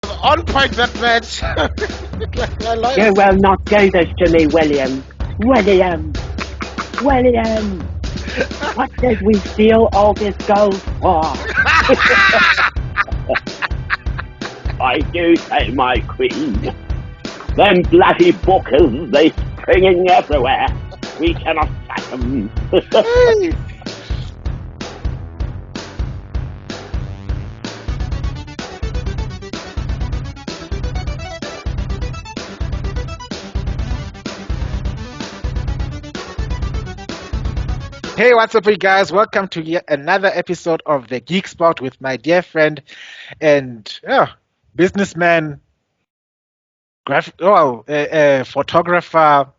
On point, that match. I like You will not do this to me, William. William! William! What did we steal all this gold for? I do say, my queen. Them bloody bookers, they springing everywhere. We cannot fight them. Hey, what's up, you guys? Welcome to yet another episode of the Geek Spot with my dear friend and businessman, photographer.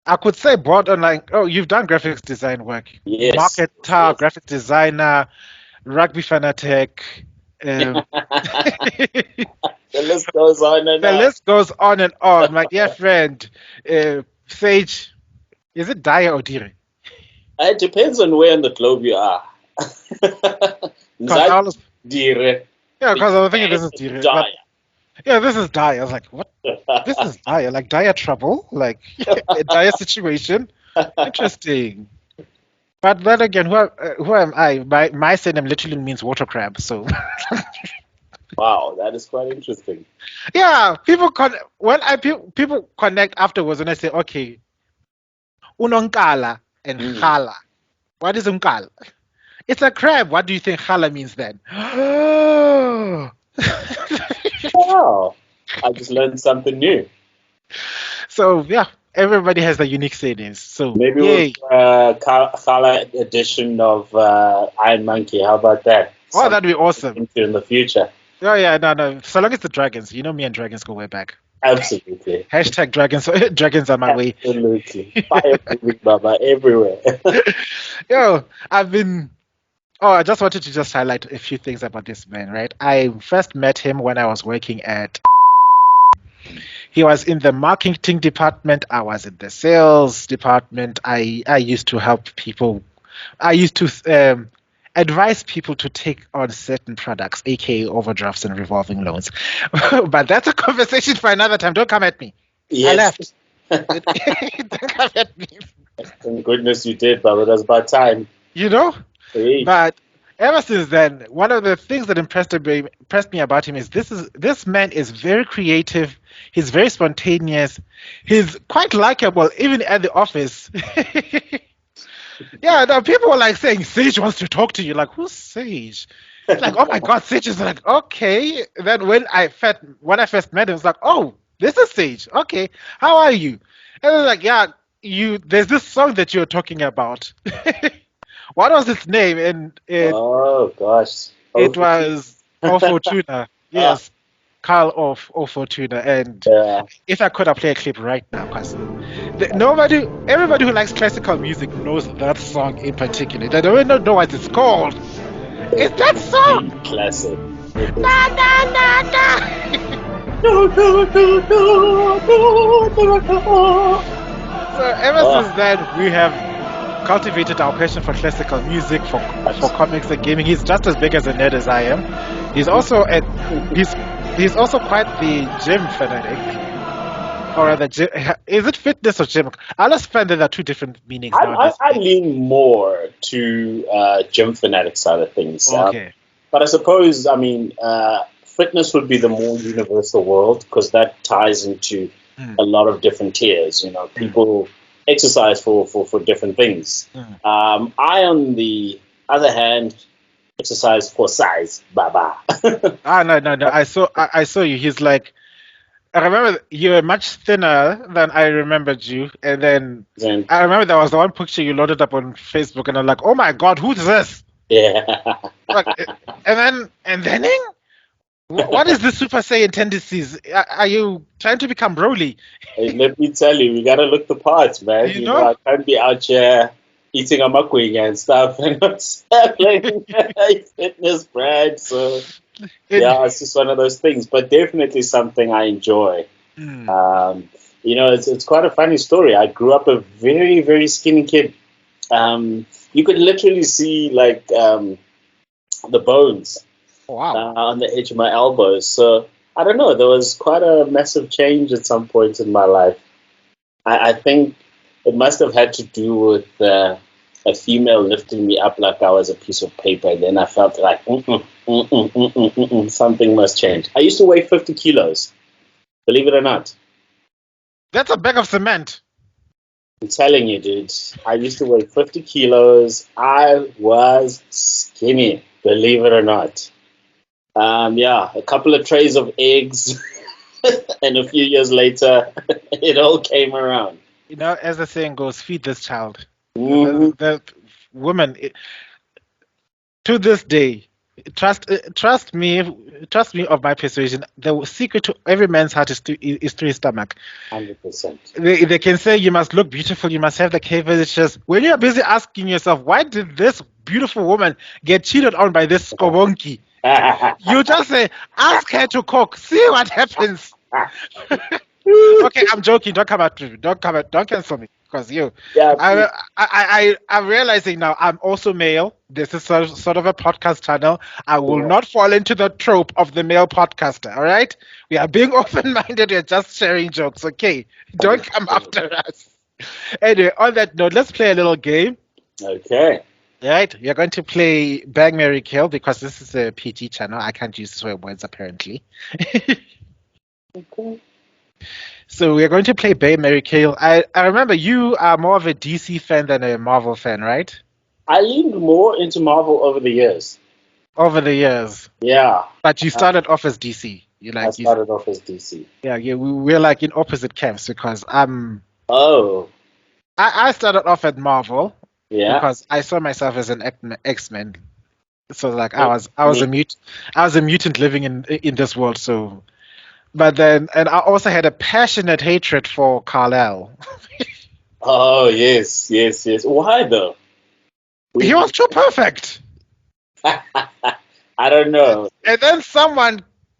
I could say board online. Oh, you've done graphics design work. Yes. Marketer, graphic designer, rugby fanatic. The list goes on and The on. list goes on and on. My dear friend, Sage, is it Daya or Dire? It depends on where in the globe you are. Because Dire. I was thinking this is Dire. Dire. But, yeah, this is dire. I was like, what? This is dire, like dire trouble, like a dire situation. Interesting. But then again, who am I? My surname literally means water crab. So Wow, that is quite interesting. yeah, people people connect afterwards when I say, okay, unonkala and khala. What is unkala? It's a crab. What do you think khala means then? Wow, I just learned something new. So yeah, everybody has their unique sayings. So Maybe yay. we'll Kala edition of Iron Monkey. How about that? Oh, that'd be awesome. Something in the future. Oh yeah, no. So long as the dragons, you know me and dragons go way back. Absolutely. Hashtag dragons. Dragons are my way. Absolutely. Fire moving, Baba, everywhere. Yo, I just wanted to just highlight a few things about this man, right? I first met him when I was working at. He was in the marketing department. I was in the sales department. I used to help people. I used to advise people to take on certain products, aka overdrafts and revolving loans. But that's a conversation for another time. Don't come at me. Yes. I left. Don't come at me. Thank goodness you did, Baba. That's about time. You know? Hey. But ever since then, one of the things that impressed me about him is this man is very creative. He's very spontaneous. He's quite likable, even at the office. Yeah, no, people were like saying Sage wants to talk to you. Like, who's Sage? It's like, oh my God, Sage is like, okay. Then when I first met him, it's like, oh, this is Sage. Okay, how are you? And they're like, yeah, there's this song that you're talking about. What was its name? And Oh gosh. it was O Fortuna. Yes, Carl of Fortuna. And Yeah. if I could, I'll play a clip right now because everybody who likes classical music knows that song in particular. They don't even know what it's called. It's that song. Classic. Na na na na. So ever since then, we have cultivated our passion for classical music, for comics and gaming. He's just as big as a nerd as I am. He's also he's also quite the gym fanatic. Or rather, is it fitness or gym? I always find that there are two different meanings nowadays. I lean more to gym fanatic side of things. Okay. But I suppose, fitness would be the more universal world because that ties into a lot of different tiers. You know, people exercise for different things. I, on the other hand, exercise for size. Baba. No. I saw you. He's like, I remember you were much thinner than I remembered you, and then I remember there was the one picture you loaded up on Facebook, and I'm like, oh my God, who's this? Yeah. Like, and then what is the Super Saiyan tendencies? Are you trying to become Broly? Hey, let me tell you, we gotta look the parts, man. You know? I can't be out here eating a makwing and stuff and not selling fitness brand. So yeah, it's just one of those things, but definitely something I enjoy. It's quite a funny story. I grew up a very, very skinny kid. You could literally see like the bones Wow. on the edge of my elbows. So I don't know. There was quite a massive change at some point in my life. I think it must have had to do with a female lifting me up like I was a piece of paper. And then I felt like something must change. I used to weigh 50 kilos, believe it or not. That's a bag of cement. I'm telling you, dude. I used to weigh 50 kilos. I was skinny, believe it or not. Yeah, a couple of trays of eggs, and a few years later, it all came around. As the saying goes, feed this child. Mhm. The woman, to this day, trust me of my persuasion. The secret to every man's heart is through his stomach. 100%. They can say you must look beautiful, you must have the capabilities. When you're busy asking yourself, why did this beautiful woman get cheated on by this skobonki? You just say, ask her to cook, see what happens. Okay, I'm joking. Don't come at me. Don't cancel me. Because Yeah, please. I'm realizing now I'm also male. This is sort of a podcast channel. I will Yeah. not fall into the trope of the male podcaster. All right, we are being open-minded. We're just sharing jokes. Okay, don't come 100%. after us. Anyway, on that note, let's play a little game. Okay. All right, we are going to play Bang, Marry, Kill because this is a PG channel. I can't use swear words apparently. Okay. So we're going to play Bay Mary Kill. I remember you are more of a DC fan than a Marvel fan, right? I leaned more into Marvel over the years. Over the years. Yeah. But you started off as DC. I started off as DC. Yeah, we're like in opposite camps because Oh, I started off at Marvel yeah. because I saw myself as an X-Men. So like Me, I was me. I was a mutant living in this world. So but then and I also had a passionate hatred for Kal-El. Oh, yes, yes, yes. Why though? He was too perfect. I don't know. And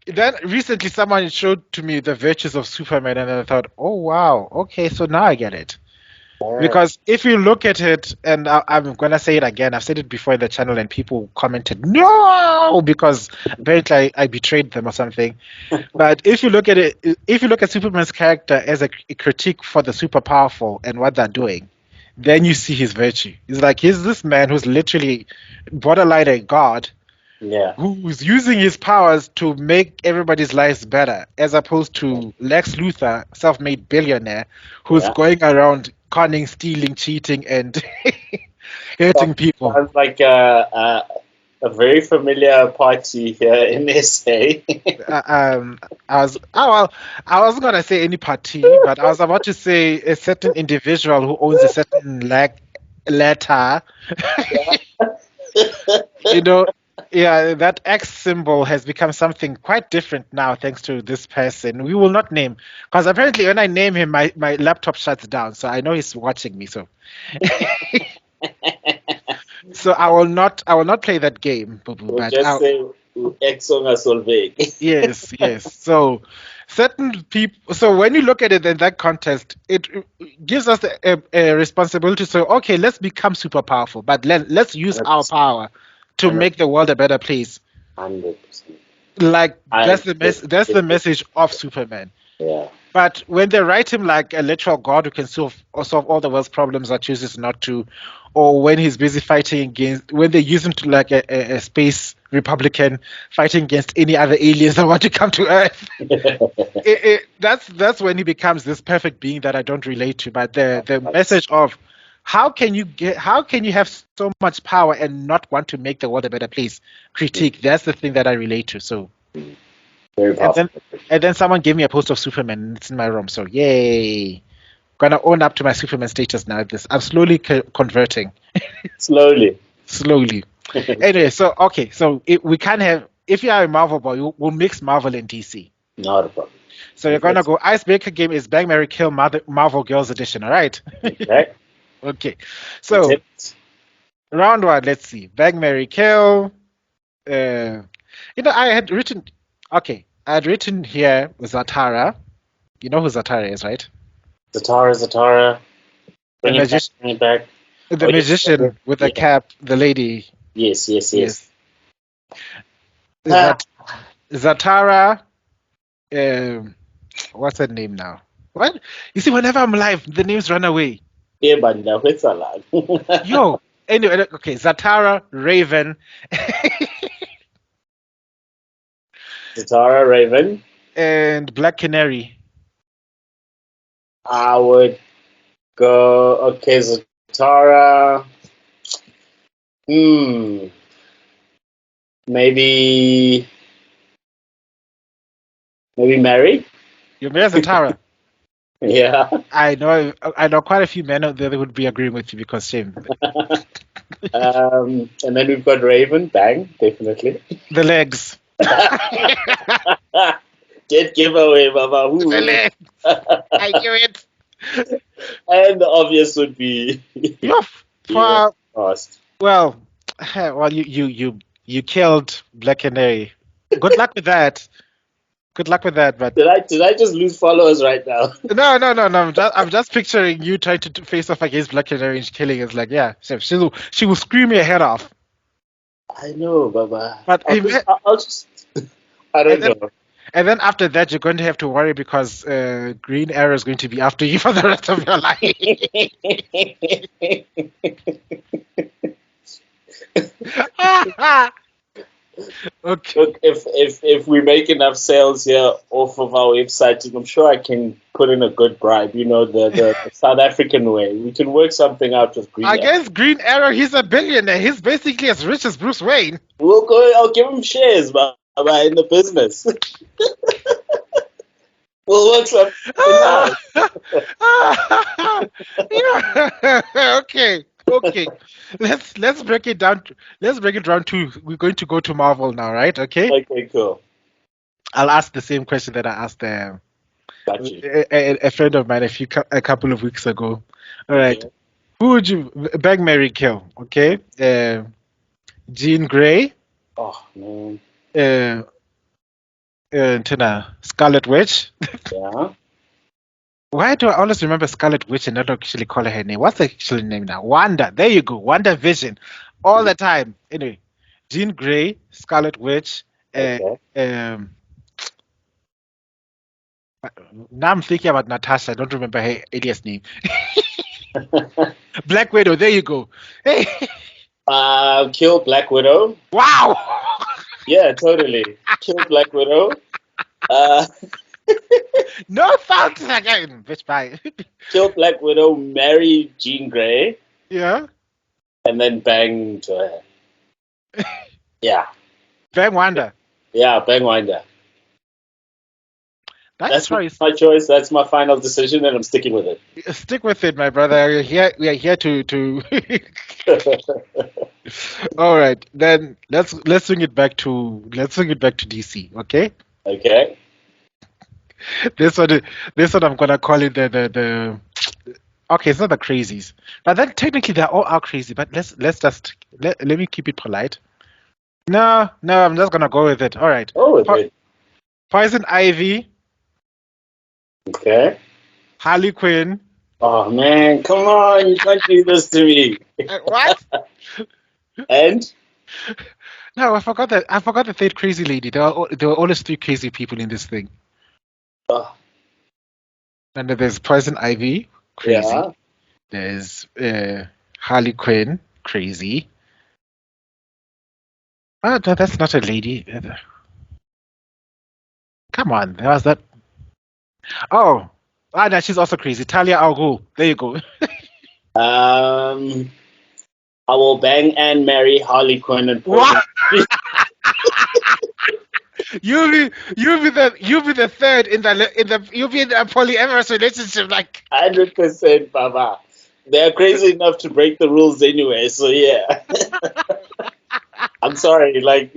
then recently someone showed to me the virtues of Superman, and I thought, oh wow, okay, so now I get it. Because if you look at it, and I'm gonna say it again, I've said it before in the channel, and people commented no because apparently I betrayed them or something. But if you look at it, if you look at Superman's character as a critique for the super powerful and what they're doing, then you see his virtue. It's like he's this man who's literally borderline a god Yeah. who's using his powers to make everybody's lives better, as opposed to Lex Luthor, self-made billionaire, who's Yeah. going around conning, stealing, cheating, and hurting people. Sounds like a very familiar party here in SA. I wasn't gonna say any party, but I was about to say a certain individual who owns a certain letter. you know, yeah, that X symbol has become something quite different now, thanks to this person. We will not name, because apparently when I name him, my laptop shuts down, so I know he's watching me. So, so I will not play that game, We'll but just say Exonga Solveig. yes. So certain people. So when you look at it in that context, it gives us a responsibility. So okay, let's become super powerful, but let's use our power to make the world a better place. 100%. Like that's the message of Superman. Yeah. But when they write him like a literal god who can solve all the world's problems or chooses not to, or when he's busy fighting when they use him to like a space Republican fighting against any other aliens that want to come to Earth, that's when he becomes this perfect being that I don't relate to. But the message of how can you have so much power and not want to make the world a better place? Critique. That's the thing that I relate to. So. Very powerful. And then someone gave me a post of Superman, and it's in my room. So yay! Gonna own up to my Superman status now. I'm slowly converting. Slowly. Anyway, so okay, so we can have if you are a Marvel boy, we'll mix Marvel and DC. Not a problem. So you're gonna go icebreaker game is Bang Marry Kill Marvel Girls Edition. All right. Okay. Okay. So round one. Let's see. Bang Marry Kill. I had written. Okay, I had written here Zatara. You know who Zatara is, right? Zatara. Bring it back. The magician with the cap, the lady. Yes. Is that Zatara? What's her name now? What? You see, whenever I'm live, the names run away. Yeah, but now it's a lot. Yo. Anyway, okay. Zatara, Raven, Tara Raven. and Black Canary. I would go. Okay, Zatara. Maybe Mary. You're Mayor Zatara. Yeah. I know quite a few men out there that would be agreeing with you because shame. And then we've got Raven. Bang, definitely. The legs. Dead giveaway, Baba. The legs. I knew it. And the obvious would be Fast. Well, you killed Black Canary. Good luck with that. Good luck with that. But did I just lose followers right now? No. I'm just picturing you trying to face off against Black Canary and killing. It's like, yeah, she will scream your head off. I know, Baba. But I'll just I don't know. And then after that, you're going to have to worry because Green Arrow is going to be after you for the rest of your life. Okay. Look, if we make enough sales here off of our website, I'm sure I can put in a good bribe. You know, the South African way. We can work something out with Green Arrow. Against Green Arrow, he's a billionaire. He's basically as rich as Bruce Wayne. We'll go. I'll give him shares, but in the business. We'll work something out. Okay. Let's break it down. Let's break it down to. We're going to go to Marvel now, right? Okay. Okay, cool. I'll ask the same question that I asked Got you. a friend of mine a couple of weeks ago. All right. Okay. Who would you beg, marry, kill? Okay. Jean Grey. Oh man. Scarlet Witch. Yeah. Why do I always remember Scarlet Witch and not actually call her name? What's the actual name now? Wanda. There you go. Wanda Vision. All the time. Anyway, Jean Grey, Scarlet Witch. Okay. Now I'm thinking about Natasha. I don't remember her alias name. Black Widow. There you go. Hey. Kill Black Widow. Wow. Yeah, totally. Kill Black Widow. No thanks again, bitch. Bye. Kill Black Widow. Marry Jean Grey. Yeah. And then bang to her. Yeah. Bang Wanda. Yeah, bang Wanda. That's my choice. That's my final decision, and I'm sticking with it. Stick with it, my brother. We are here to. All right, then let's swing it back to DC. Okay. Okay. This one I'm gonna call it the. Okay, it's not the crazies, but then technically they all are crazy. But let's just let me keep it polite. No, I'm just gonna go with it. All right. Oh, with it. Poison Ivy. Okay. Harley Quinn. Oh man, come on! You can't do this to me. What? And? No, I forgot the third crazy lady. There were always three crazy people in this thing. And then there's Poison Ivy, crazy. Yeah. There's Harley Quinn, crazy. Oh, no, that's not a lady. Come on, there was that. Oh, no, she's also crazy. Talia al Ghul. There you go. I will bang and marry Harley Quinn and Poison. You'll be the third you'll be in a polyamorous relationship, like 100%, Baba. They're crazy enough to break the rules anyway, so yeah. I'm sorry, like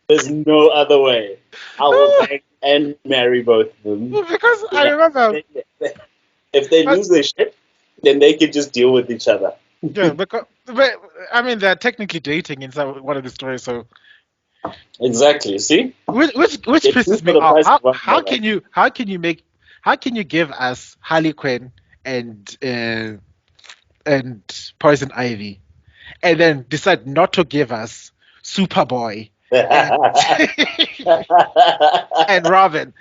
there's no other way. I will bang and marry both of them. Because I remember if they lose their shit, then they can just deal with each other. Yeah, but I mean they're technically dating in one of the stories, so exactly. See, which pisses me off. How can you give us Harley Quinn and Poison Ivy, and then decide not to give us Superboy and Robin.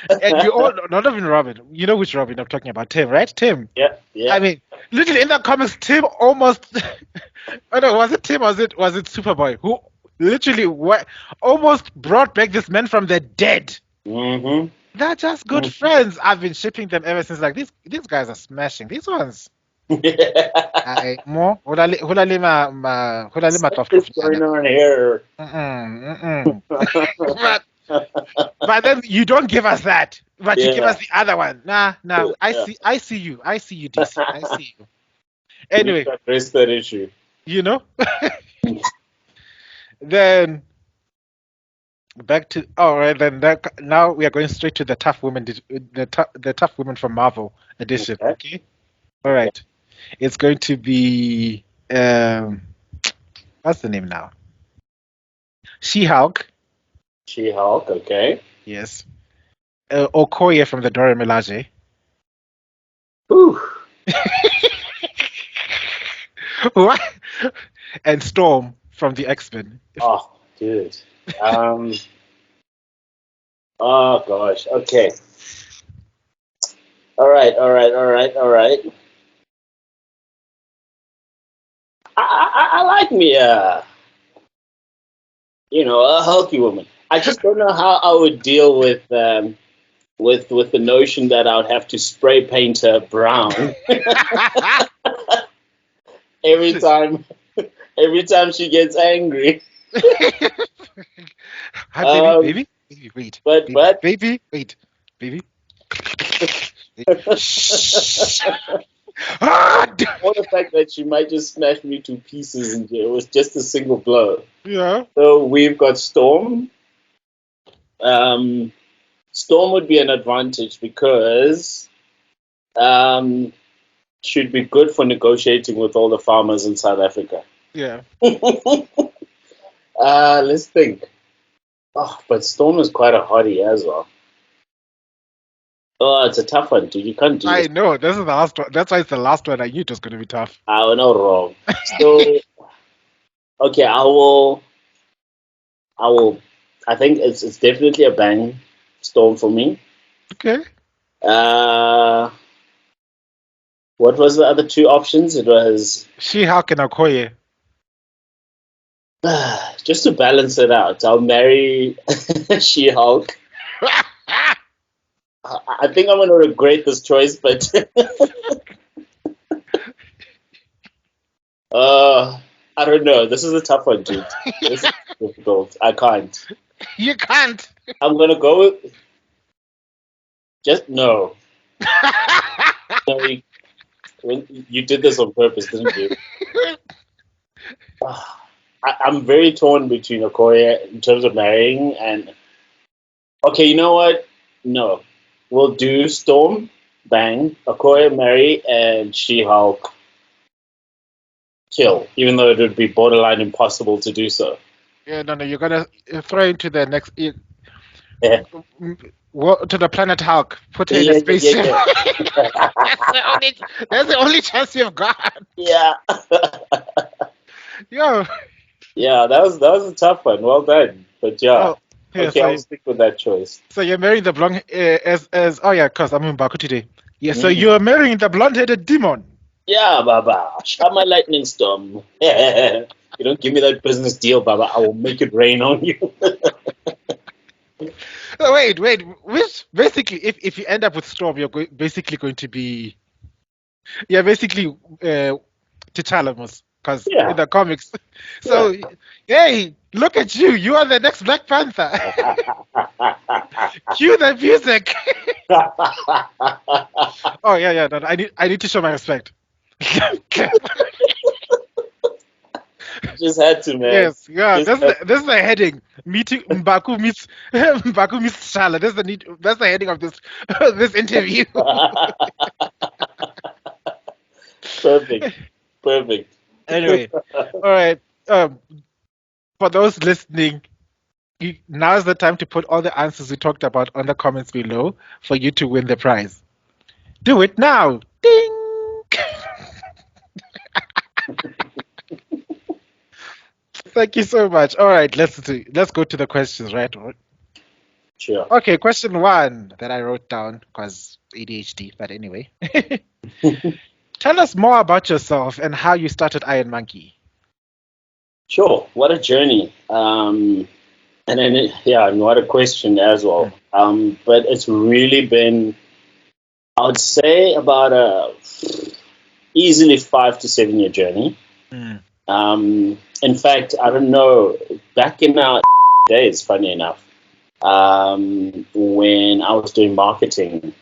And we all, not even Robin. You know which Robin I'm talking about? Tim, right? Tim. Yeah, yeah. I mean, literally in the comics, Tim almost. Oh no, was it Tim? Was it Superboy who literally almost brought back this man from the dead? Mm-hmm. They're just good friends. I've been shipping them ever since. Like these guys are smashing. These ones. I more. Hulali What's going on here? But then you don't give us that. But you give Yeah. us the other one. Nah. I Yeah. see you. I see you, DC. I see you. We need Anyway, to address that issue. you know. Then back to now we are going straight to the tough woman, the tough woman from Marvel edition. Okay. All right. It's going to be what's the name now? She-Hulk. She-Hulk, okay. Yes. Okoye from the Dora Milaje. Whew. What? And Storm from the X-Men. Oh, dude. Oh gosh. Okay. All right. I like me a healthy woman. I just don't know how I would deal with the notion that I would have to spray paint her brown every time she gets angry. Hi, baby, wait. Baby, wait. Shh. Or the fact that she might just smash me to pieces and it was just a single blow. Yeah. So we've got Storm. Storm would be an advantage because she'd be good for negotiating with all the farmers in South Africa. Yeah. Let's think. Oh, but Storm is quite a hottie as well. Oh, it's a tough one, dude. You can't do I this. know. This is the last one. That's why it's the last one. I knew it was going to be tough. I not wrong. So, okay, I will. I think it's definitely a bang Storm for me. Okay. What was the other two options? It was She-Hulk and Okoye. just to balance it out. I'll marry She-Hulk. I think I'm going to regret this choice, but I don't know. This is a tough one, dude. This is difficult. I can't. You can't. I'm going to go with no. No, you did this on purpose, didn't you? I'm very torn between Okoye in terms of marrying and. Okay, you know what? No. We'll do Storm, bang, Okoye, marry, and She-Hulk, kill, even though it would be borderline impossible to do so. Yeah, no, you're gonna throw into the next. Yeah. To the planet Hulk. Put her in a spaceship. That's the only chance you've got. Yeah. Yo. Yeah, that was a tough one. Well done. But yeah. Yeah, okay, I'll stick with that choice. So you're marrying the blonde because I'm in Baku today. Yeah, so you're marrying the blonde-headed demon. Yeah, Baba. Shut my lightning storm. You don't give me that business deal, Baba. I will make it rain on you. Wait. Which basically, if you end up with Storm, you're basically going to be. Yeah, basically, T'Challa, because in the comics. So, hey, look at you! You are the next Black Panther. Cue the music. Oh yeah. No, I need to show my respect. Just had to, man. Yes, yeah. This is the heading. Meeting Mbaku meets T'Challa. That's the heading of this interview. Perfect. Anyway, all right. For those listening, now's the time to put all the answers we talked about on the comments below for you to win the prize. Do it now. Ding. Thank you so much. All right, let's go to the questions, right? Sure. Okay, question one that I wrote down because ADHD, but anyway. Tell us more about yourself and how you started Iron Monkey. Sure. What a journey. And then, and what a question as well. But it's really been, I would say, about a easily 5 to 7 year journey. Mm. In fact, I don't know, back in our days, funny enough, when I was doing marketing,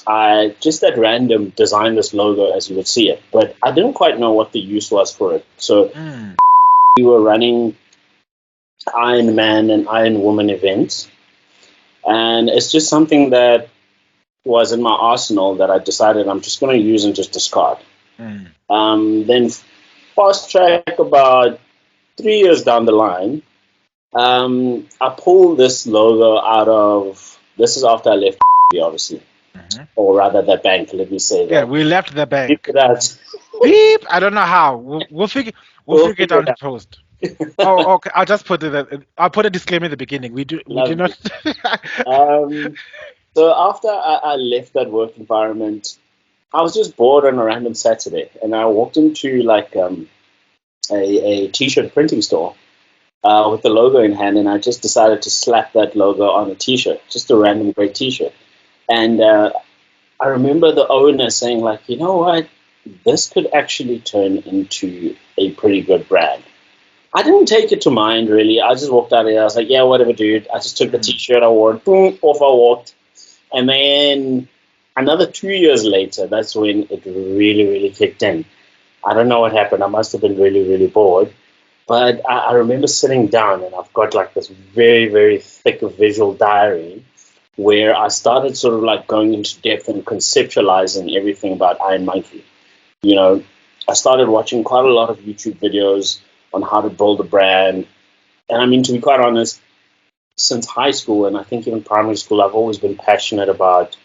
I just at random designed this logo as you would see it, but I didn't quite know what the use was for it. So we were running Iron Man and Iron Woman events, and it's just something that was in my arsenal that I decided I'm just going to use and just discard. Then fast track about 3 years down the line, I pulled this logo out of, this is after I left, obviously, or rather the bank, let me say that. Yeah, we left the bank. That. Beep. I don't know how. We'll figure it out in the post. Oh, okay. I'll just put it. I'll put a disclaimer in the beginning. We do not. So after I left that work environment, I was just bored on a random Saturday, and I walked into like a t-shirt printing store with the logo in hand, and I just decided to slap that logo on a t-shirt, just a random gray t-shirt. And I remember the owner saying, like, you know what, this could actually turn into a pretty good brand. I didn't take it to mind, really. I just walked out of there. I was like, yeah, whatever, dude. I just took the t-shirt, I wore it, boom, off I walked. And then another 2 years later, that's when it really, really kicked in. I don't know what happened. I must have been really, really bored. But I remember sitting down, and I've got like this very, very thick visual diary where I started sort of like going into depth and conceptualizing everything about Iron Monkey. You know, I started watching quite a lot of YouTube videos on how to build a brand. And I mean, to be quite honest, since high school and I think even primary school, I've always been passionate about,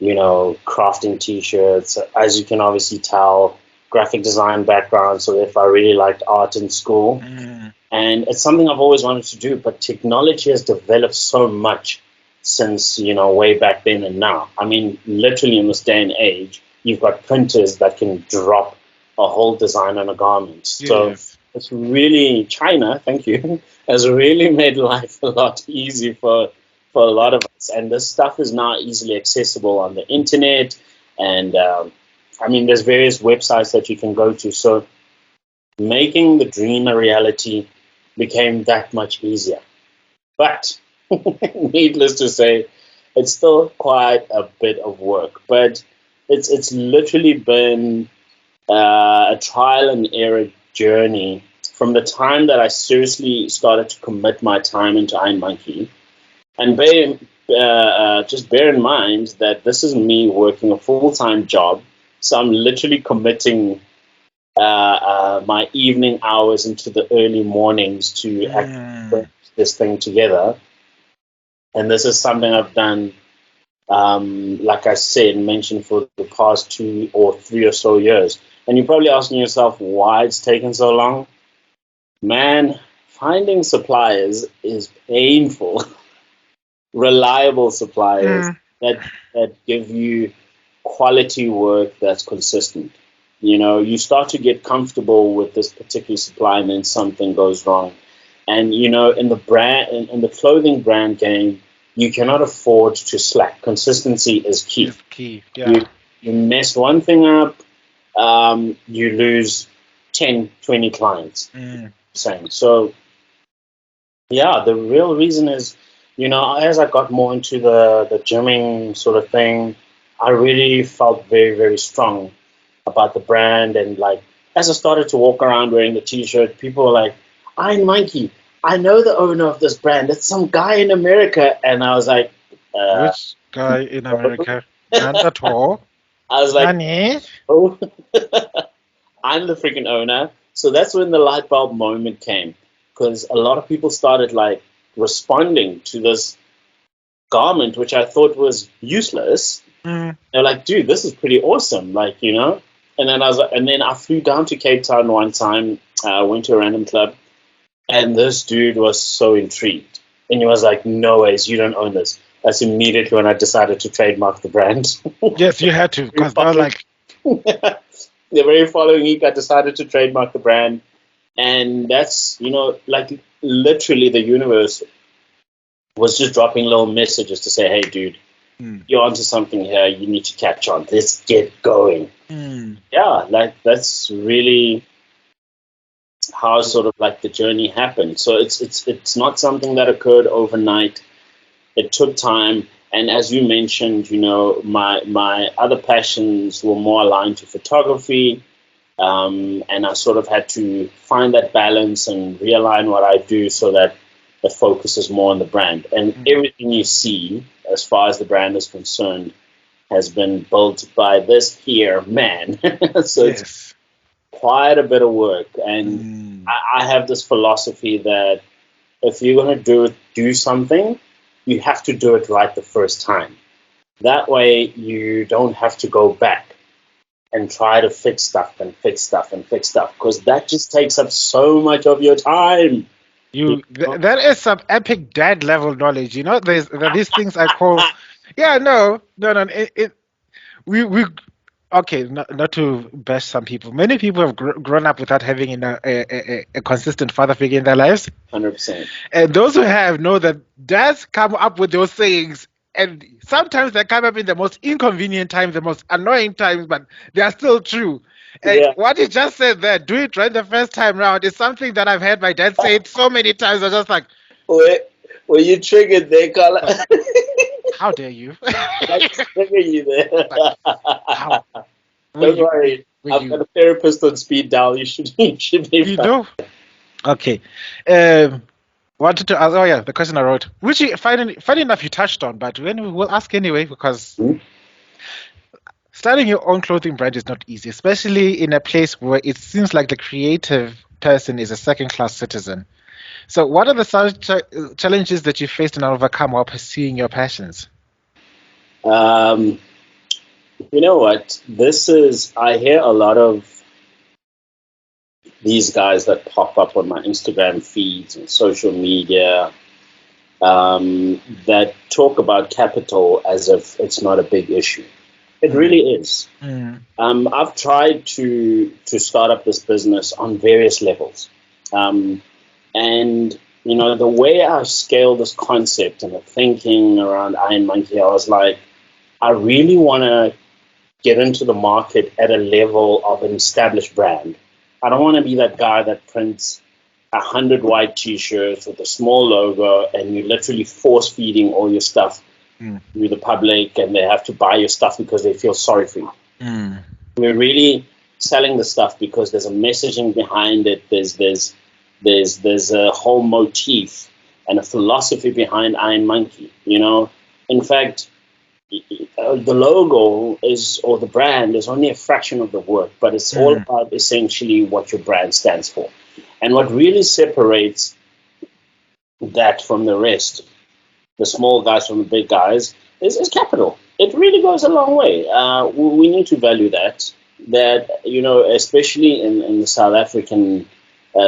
you know, crafting t-shirts. As you can obviously tell, graphic design background, so if I really liked art in school. And it's something I've always wanted to do, but technology has developed so much since, you know, way back then and now. I mean, literally in this day and age, you've got printers that can drop a whole design on a garment. So it's really, China, thank you, has really made life a lot easier for a lot of us. And this stuff is now easily accessible on the internet. And I mean, there's various websites that you can go to. So making the dream a reality became that much easier. But needless to say, it's still quite a bit of work. But it's literally been a trial and error journey from the time that I seriously started to commit my time into Iron Monkey. And just bear in mind that this is me working a full-time job. So I'm literally committing my evening hours into the early mornings to actually put this thing together. And this is something I've done, like I said, mentioned for the past 2 or 3 or so years. And you're probably asking yourself why it's taken so long. Man, finding suppliers is painful. Reliable suppliers that give you quality work that's consistent. You know, you start to get comfortable with this particular supply, and then something goes wrong. And you know, in the clothing brand game, you cannot afford to slack. Consistency is key. It's key. Yeah. You mess one thing up, you lose 10, 20 clients. So, yeah, the real reason is, you know, as I got more into the gymming sort of thing, I really felt very, very strong about the brand. And like, as I started to walk around wearing the t-shirt, people were like, Iron Monkey, I know the owner of this brand. It's some guy in America. And I was like, which guy in America? Not at all. I was like, Honey? oh, I'm the freaking owner. So that's when the light bulb moment came, because a lot of people started like responding to this garment, which I thought was useless. They're like, dude, this is pretty awesome. Like, you know, and then I flew down to Cape Town one time. I went to a random club, And this dude was so intrigued. And he was like, no ways, you don't own this. That's immediately when I decided to trademark the brand. Yes, you had to, because they were like, The very following week, I decided to trademark the brand. And that's, like literally the universe was just dropping little messages to say, hey, dude, you're onto something here. You need to catch on. Let's get going. Yeah, like that's really how sort of like the journey happened. So it's not something that occurred overnight. It took time. And as you mentioned, my other passions were more aligned to photography. And I sort of had to find that balance and realign what I do so that the focus is more on the brand. And everything you see, as far as the brand is concerned, has been built by this here man. So it's quite a bit of work. And I have this philosophy that if you're going to do something, you have to do it right the first time. That way you don't have to go back and try to fix stuff, because that just takes up so much of your time. That is some epic dad level knowledge. There are these things I call, yeah, no. We okay, not to bash some people. Many people have grown up without having a consistent father figure in their lives. 100%. And those who have know that dads come up with those sayings, and sometimes they come up in the most inconvenient times, the most annoying times, but they are still true. And what he just said there, do it right the first time round, is something that I've heard my dad say it so many times. I'm just like, were you triggered there, Carla? How dare you? I trigger you there. How? Don't worry, I've got a therapist on speed dial. You should be fine. Okay. Wanted to ask. Oh yeah, the question I wrote, which funny enough you touched on, but when we will ask anyway, because starting your own clothing brand is not easy, especially in a place where it seems like the creative person is a second-class citizen. So, what are the challenges that you faced and overcome while pursuing your passions? You know what? I hear a lot of these guys that pop up on my Instagram feeds and social media that talk about capital as if it's not a big issue. It really is. I've tried to start up this business on various levels. And, the way I scale this concept and the thinking around Iron Monkey, I was like, I really want to get into the market at a level of an established brand. I don't want to be that guy that prints 100 white T-shirts with a small logo and you're literally force-feeding all your stuff through the public and they have to buy your stuff because they feel sorry for you. We're really selling the stuff because there's a messaging behind it. There's a whole motif and a philosophy behind Iron Monkey. In fact, the logo or the brand is only a fraction of the work, but it's all about essentially what your brand stands for. And what really separates that from the rest, the small guys from the big guys, is capital. It really goes a long way. We need to value that, especially in the South African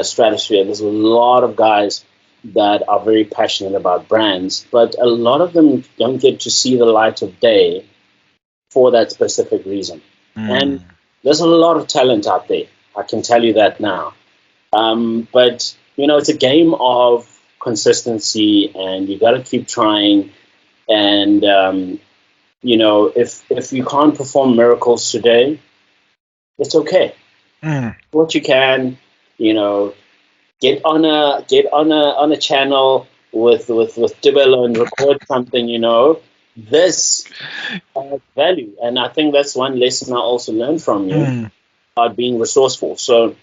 stratosphere, there's a lot of guys that are very passionate about brands, but a lot of them don't get to see the light of day for that specific reason. And there's a lot of talent out there. I can tell you that now. But, it's a game of consistency and you got to keep trying. And, if you can't perform miracles today, it's okay. What you can, get on a channel with Tebello and record something, this has value. And I think that's one lesson I also learned from you about being resourceful. So,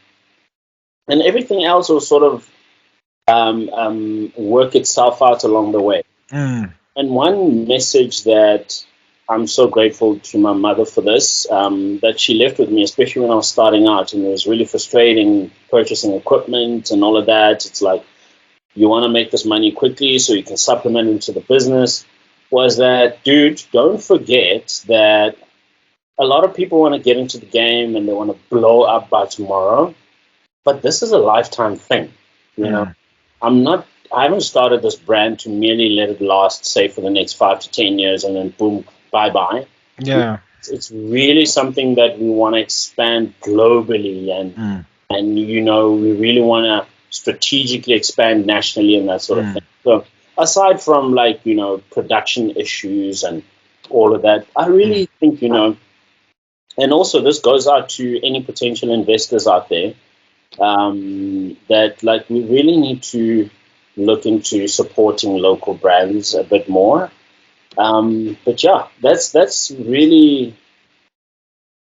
and everything else will sort of work itself out along the way. And one message that I'm so grateful to my mother for this, that she left with me, especially when I was starting out, and it was really frustrating purchasing equipment and all of that. It's like, you want to make this money quickly so you can supplement into the business, was that, dude, don't forget that a lot of people want to get into the game and they want to blow up by tomorrow, but this is a lifetime thing, I haven't started this brand to merely let it last, say, for the next 5 to 10 years and then boom, bye bye. Yeah. It's really something that we want to expand globally, and we really want to strategically expand nationally and that sort of thing. So aside from production issues and all of that, I really think and also this goes out to any potential investors out there, that we really need to look into supporting local brands a bit more. But yeah, that's really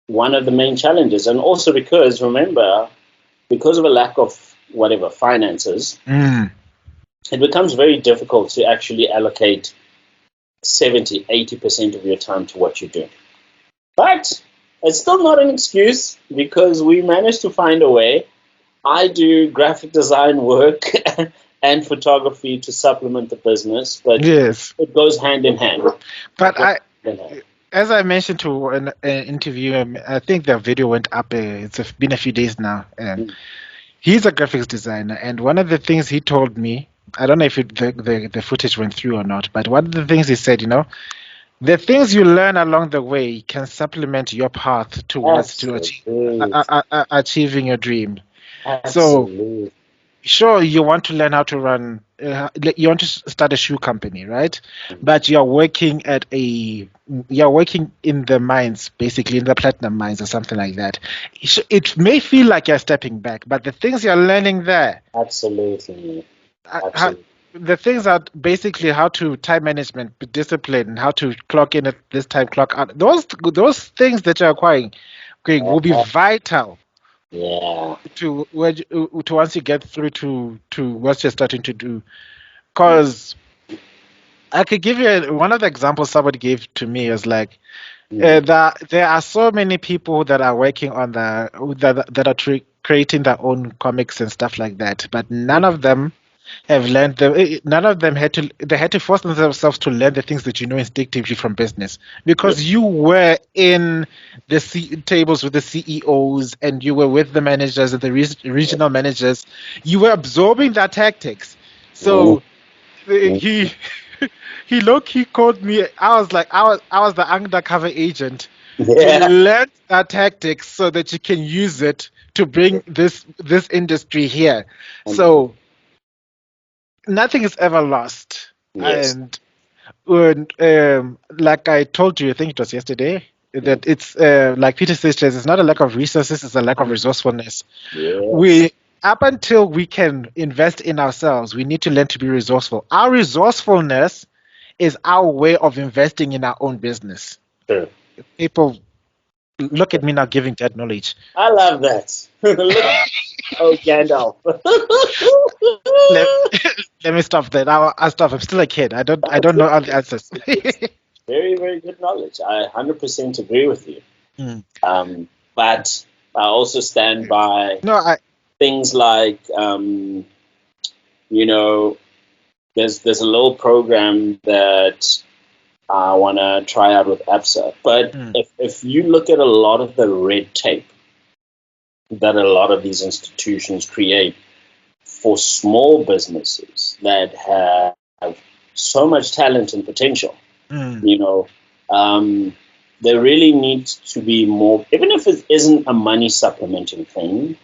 one of the main challenges. And also because, remember, because of a lack of finances, it becomes very difficult to actually allocate 70-80% of your time to what you're doing. But it's still not an excuse, because we managed to find a way. I do graphic design work and photography to supplement the business, but Yes. it goes hand in hand. But as I mentioned to an interview, I think the video went up. It's been a few days now. He's a graphics designer, and one of the things he told me, I don't know if the footage went through or not, but one of the things he said, the things you learn along the way can supplement your path towards achieving your dream. Absolutely. So, sure, you want to learn how to run, you want to start a shoe company, right? But you're working in the mines, basically in the platinum mines or something like that. It may feel like you're stepping back, but the things you're learning there, Absolutely. the things are basically how to time management, discipline, how to clock in at this time, clock out. Those things that you're acquiring will be vital. Yeah. To once you get through to what you're starting to do. Because I could give you one of the examples somebody gave to me is like that there are so many people that are working on that are creating their own comics and stuff like that, but none of them have learned none of them had to force themselves to learn the things that you know instinctively from business, because you were in the tables with the CEOs and you were with the managers and the regional managers. You were absorbing their tactics. So he he called me. I was like, I was the undercover agent to learn their tactics so that you can use it to bring this industry here. So nothing is ever lost. Yes. And like I told you, I think it was yesterday, that it's like Peter says, it's not a lack of resources, it's a lack of resourcefulness. Yes. Up until we can invest in ourselves, we need to learn to be resourceful. Our resourcefulness is our way of investing in our own business. Sure. People look at me now giving that knowledge. I love that. Oh, Gandalf. Let me stop that. I'll stop. I'm still a kid. I don't know all the answers. Very, very good knowledge. I 100% agree with you. But I also stand by things like, there's a little program that I want to try out with ABSA. But if you look at a lot of the red tape that a lot of these institutions create for small businesses that have so much talent and potential, there really needs to be more, even if it isn't a money supplementing thing,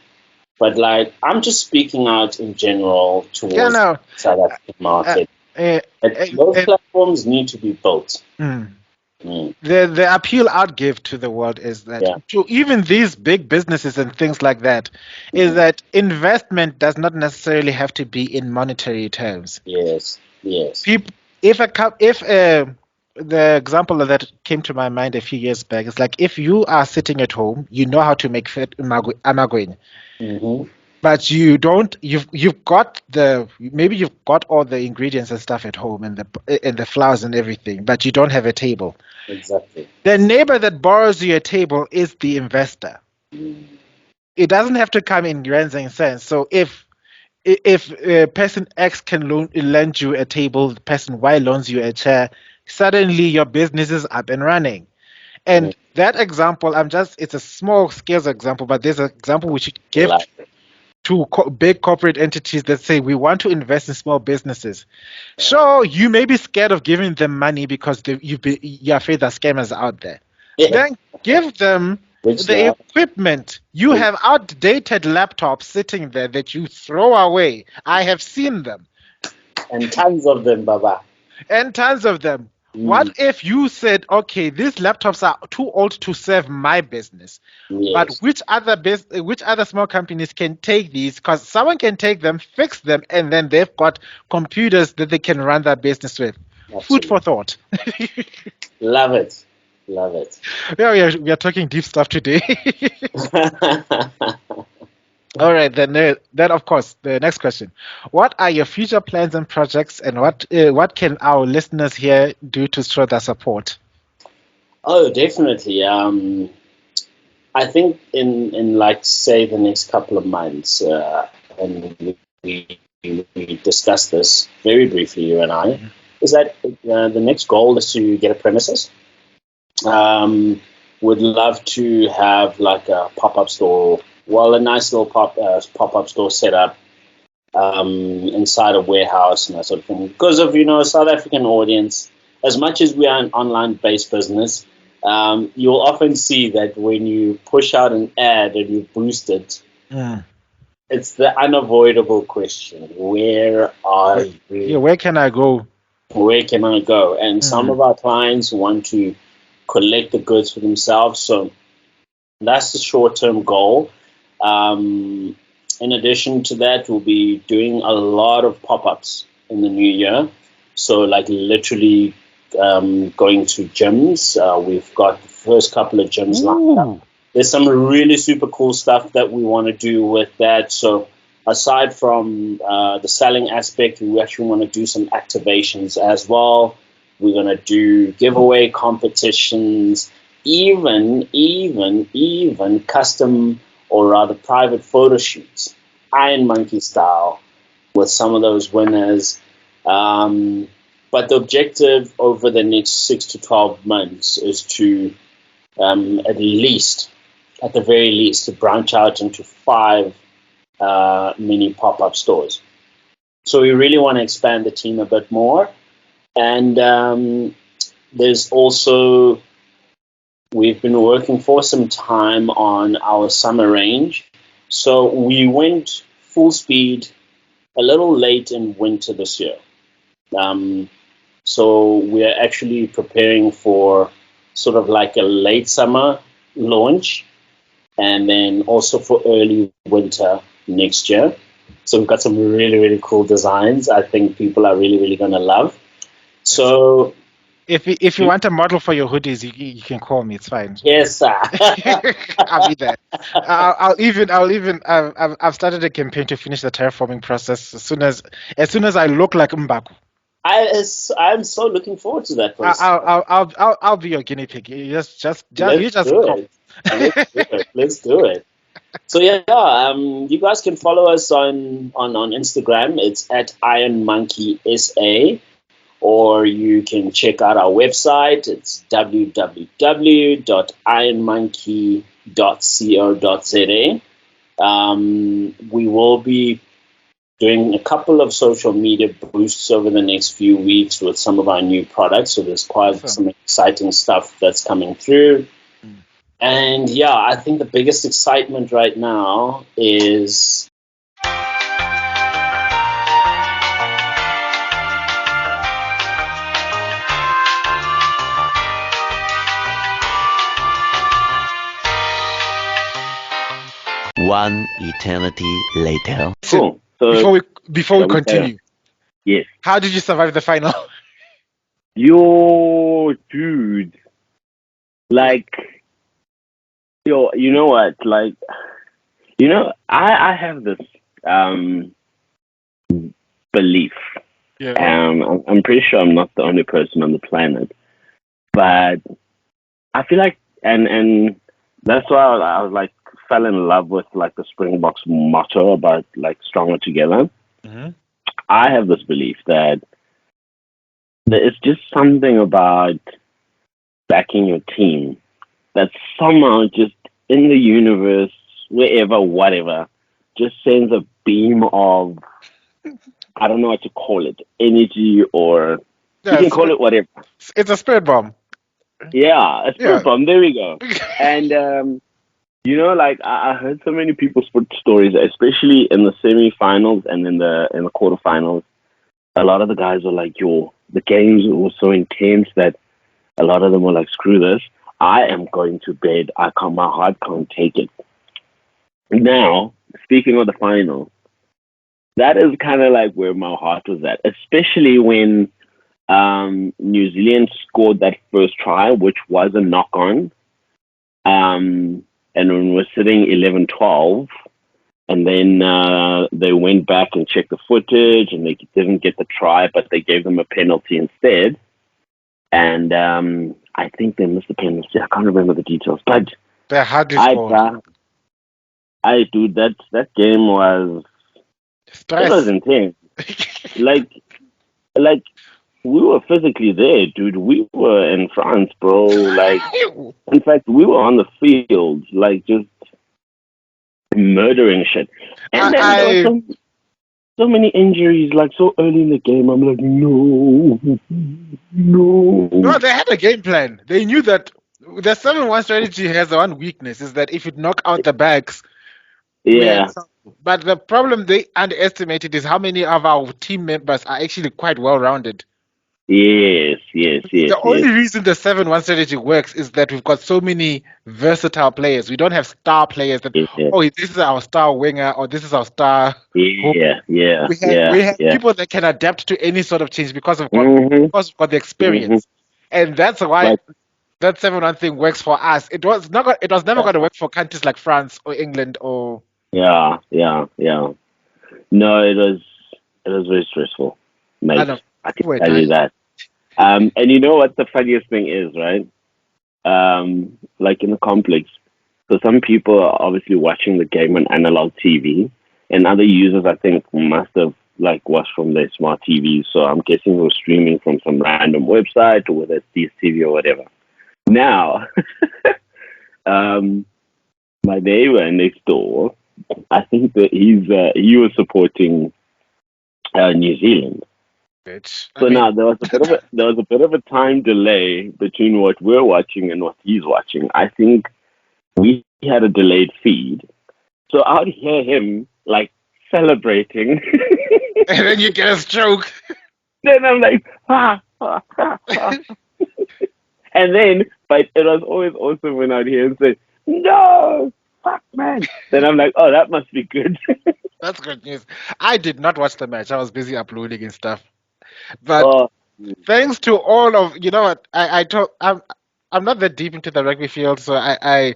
but I'm just speaking out in general towards the South African market. Those platforms need to be built. The appeal I'd give to the world is that to even these big businesses and things like that, is that investment does not necessarily have to be in monetary terms. Yes. The example that came to my mind a few years back is like, if you are sitting at home, you know how to make amagwin. But you've got all the ingredients and stuff at home and the flours and everything, but you don't have a table. Exactly. The neighbor that borrows you a table is the investor. It doesn't have to come in rands and cents. So if person X can lend you a table, person Y loans you a chair, suddenly your business is up and running. And that example, it's a small scale example, but there's an example which gave to big corporate entities that say we want to invest in small businesses. Sure, you may be scared of giving them money because you're afraid that scammers are out there. Yeah, Then give them which they the are. equipment. You have outdated laptops sitting there that you throw away. I have seen them, And tons of them, Baba. and tons of them. What Mm, if you said, okay, these laptops are too old to serve my business, but yes, which other small companies can take these? Because someone can take them, fix them, and then they've got computers that they can run their business with. Food absolutely. for thought. Love it. Love it. Yeah, we are talking deep stuff today. All right, then of course the next question: what are your future plans and projects, and what can our listeners here do to show their support? Oh, definitely. I think in like say the next couple of months, and we discussed this very briefly, you and I, Mhm. is that the next goal is to get a premises. Would love to have like a pop-up store, well, a nice little pop-up store set up inside a warehouse and that sort of thing. Because of South African audience, as much as we are an online-based business, you'll often see that when you push out an ad and you boost it, Mm. it's the unavoidable question: where are Yeah, you? where can I go? Where can I go? And some Mm. of our clients want to collect the goods for themselves, so that's the short-term goal. Um, in addition to that, we'll be doing a lot of pop-ups in the new year. So, like literally going to gyms. We've got the first couple of gyms lined up. Ooh. There's some really super cool stuff that we want to do with that. So, aside from the selling aspect, we actually want to do some activations as well. We're going to do giveaway competitions, even custom or rather private photo shoots, Iron Monkey style, with some of those winners. Um, but the objective over the next 6 to 12 months is to at the very least, to branch out into 5 mini pop-up stores. So we really want to expand the team a bit more. And there's also, we've been working for some time on our summer range. So we went full speed a little late in winter this year. Um, so we're actually preparing for sort of like a late summer launch and then also for early winter next year. So we've got some really, really cool designs I think people are really, really going to love. So, If you want a model for your hoodies, you can call me. It's fine. yes, sir. I'll be there. I've started a campaign to finish the terraforming process as soon as I look like Mbaku. I'm so looking forward to that process. I'll be your guinea pig. You Let's just do call. it. Let's do it. Let's do it. So yeah, you guys can follow us on Instagram. It's at Iron Monkey SA, or you can check out our website. It's www.ironmonkey.co.za. We will be doing a couple of social media boosts over the next few weeks with some of our new products. So there's quite Awesome. some exciting stuff that's coming through. Mm. And yeah, I think the biggest excitement right now is One eternity later. Listen, Cool. So, before we shall we carry on? continue, Yes. how did you survive the final? Yo, dude. Like, yo, you know what? Like, I have this um belief. Yeah. I'm pretty sure I'm not the only person on the planet, but I feel like, and that's why I was like fell in love with like the Springboks motto about like stronger together. Hmm. I have this belief that there is just something about backing your team that somehow just in the universe, wherever, whatever, just sends a beam of, I don't know what to call it, energy, or you Yeah, can call it whatever. it's a spirit bomb. Yeah, a spirit Yeah. bomb. There we go. And like I heard so many people's stories, especially in the semifinals and in the quarterfinals. A lot of the guys were like, "Yo, the games were so intense that a lot of them were like, screw this. I am going to bed. My heart can't take it." Now, speaking of the final, that is kind of like where my heart was at, especially when New Zealand scored that first try, which was a knock on. And when we're sitting 11-12, and then they went back and checked the footage, and they didn't get the try, but they gave them a penalty instead. And I think they missed the penalty. I can't remember the details, but They're hardly scored. Dude, that game was intense. like we were physically there, dude. We were in France, bro. Like, in fact, we were on the field, like, just murdering shit. And then there were so many injuries, like, so early in the game. I'm like, no. No, they had a game plan. They knew that the 7-1 strategy has one weakness, is that if you knock out the backs, yeah. But the problem they underestimated is how many of our team members are actually quite well-rounded. Yes. The only reason the 7-1 strategy works is that we've got so many versatile players. We don't have star players that, this is our star winger or this is our star. Yeah. We have people that can adapt to any sort of change because we've got the experience. And that's why that 7-1 thing works for us. It was never going to work for countries like France or England or. Yeah. No, it was very stressful, mate. I can tell you that. And you know what the funniest thing is, right? Like in the complex, so some people are obviously watching the game on analog TV, and other users, I think, must have like watched from their smart TVs. So I'm guessing they were streaming from some random website, or whether it's DSTV or whatever. Now, my neighbor next door, I think that he was supporting New Zealand. Now there was a bit of a time delay between what we're watching and what he's watching. I think we had a delayed feed, so I'd hear him like celebrating, and then you get a stroke. Then I'm like, and then, but it was always awesome when I'd hear him say, "No, fuck, man." Then I'm like, "Oh, that must be good." That's good news. I did not watch the match. I was busy uploading and stuff. But thanks to all of what I'm not that deep into the rugby field, so I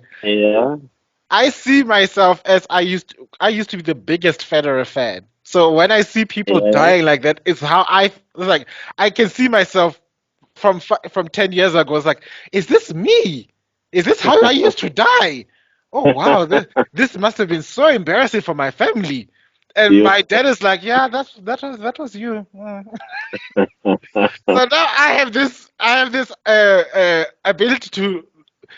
see myself as I used to be the biggest Federer fan. So when I see people dying like that, it's how I can see myself from 10 years ago. It's like, is this me? Is this how I used to die? Oh wow, this must have been so embarrassing for my family. And my dad is like, yeah, that was you. So now I have this ability to